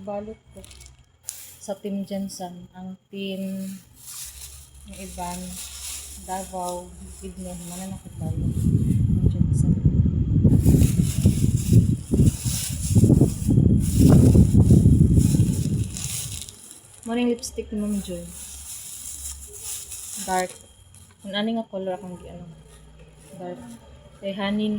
nagbalot ko sa Team Jensen. Ang team ng Iban, Davao, Bignon, mana nakabalot. Team Jensen. Morning lipstick ni Ma'am Joy. Dark. Kung ano nga color akong ano. Dark. Kay honey.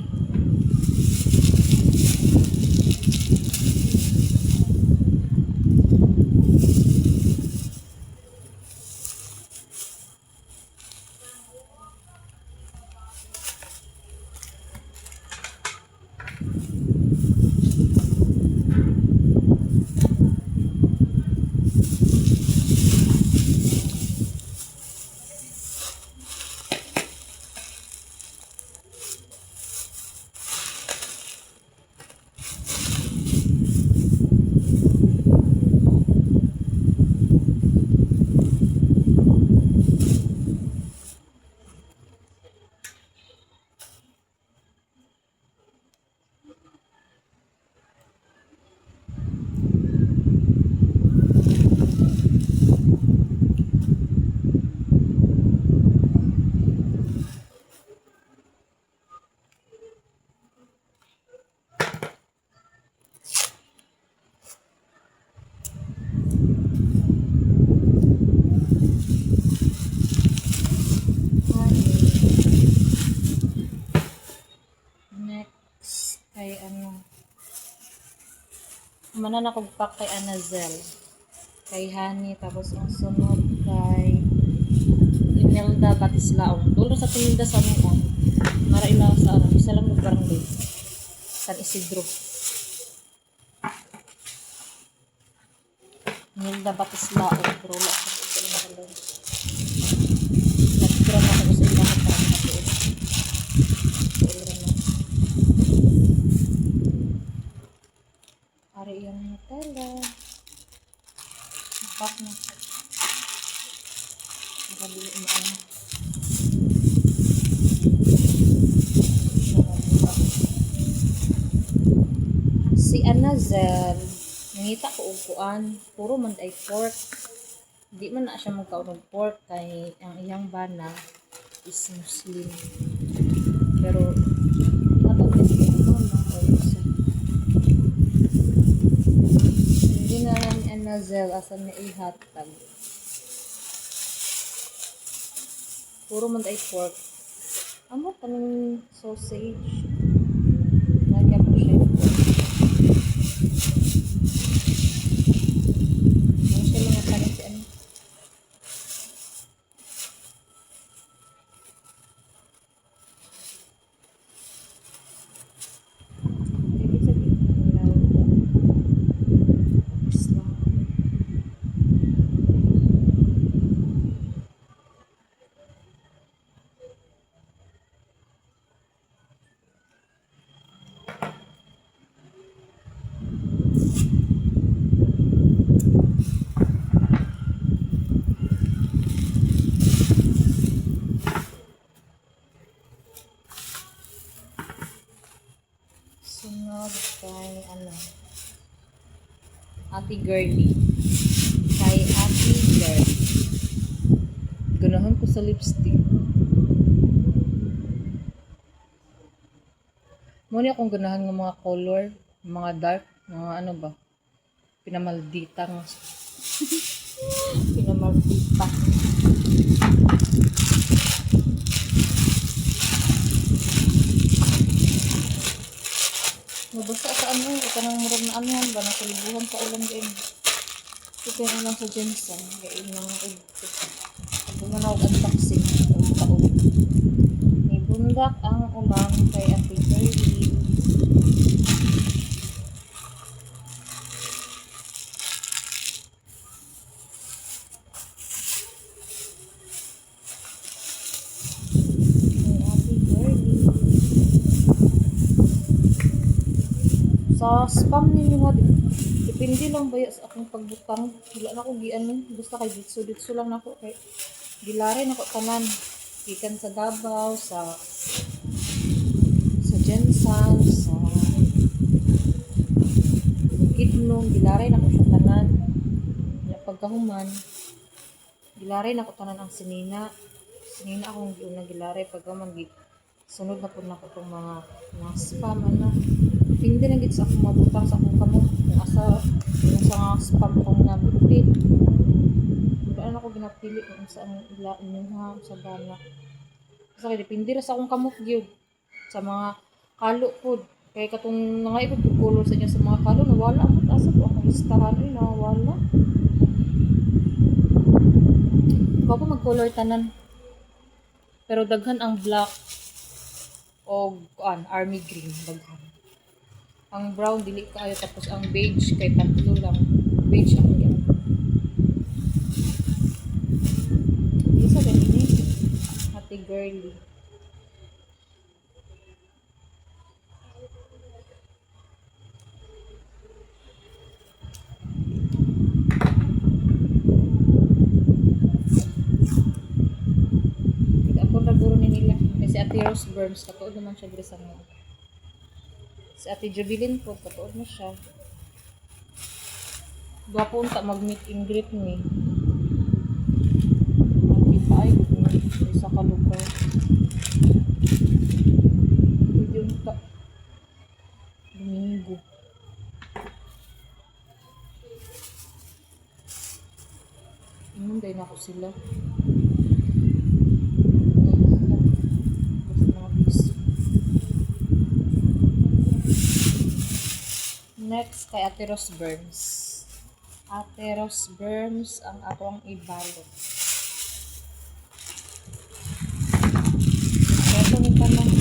Next, kay ano, manan ako pack kay Anazel, kay Honey, tapos ang sunod kay Imelda Batislao. Dulo sa tininda sa mga, mara ilaw sa ano, isa lang ng barangay, San Isidro. Imelda Batislao, pero wala sa ito lang talaga. Nagtira na ako sa ilang parang natuon. Ari yung Nutella. Bak na. Nakabili mo ano. Si Anazel, nangita ko upuan. Puro man ay pork. Di man na siya magkaunong pork kay ang iyang bana is Muslim. Pero napag-is ko naman na hindi na lang Anazel asan na ihatag. Puro man ay pork. Amo kanang sausage. Lagyan ko siya. Ano siya mga kanin si ano? Ibig sabihin Islam. Sunod kay ano, Ate Girlie. Kay Ate Girlie. Ganahan ko sa lipstick. Muna akong ganahan ng mga color, mga dark, mga ano ba, pinamalditang. Pinamaldita. Mabasa sa ano, ito nang murag na anuhan ba, nasa libuhan sa ulan din. Ito yung lang sa Jensen, kaya yung ito. Pag manawag unboxing, taon. May bundak ang ulan kay Ate Girlie. Sa spam ninyo nga, depende lang ba sa akong pagbutang. Wala na ako gian, basta kay ditso lang ako kay gilarin ako tanan. Gikan sa Davao, sa Jensen, sa Bukidnon, gilarin ako sa tanan. pagkahuman, gilaray na ko tanan ang sinina. Sinina akong giuna gilaray pagkahuman sunod na po na ko itong mga spam ano. Hindi na gid sa akong mabutang sa akong kamot. Kung asa yung sa mga spam kong nabitbit. Wala na ko ginapili kung saan ilaan yun ha sa bana. Kasi depende ra sa akong kamot gyud sa mga kalo pod. Kaya katong mga ibang color sa inyo sa mga kalo nawala mo asa po akong listahan ay nawala. Ikaw po mag-color tanan. Pero daghan ang black o army green daghan. Ang brown dili kaayo tapos ang beige kay tatlo lang. Beige ang gyud. Isa din ni Ate Girly. Ako na guro ni nila. Si Ate Rose Burns, katuod naman siya diri sa mga. Si Ate Jubilin po, katuod na siya. Gwapo unta mag-meet and greet ni. Nakita ay isa ka lugar. Pwede unta. Domingo. Ingon dahil na ako sila. Next kay Ate Rose Burns. Ate Rose Burns ang akong ibalot. Ito ni tanong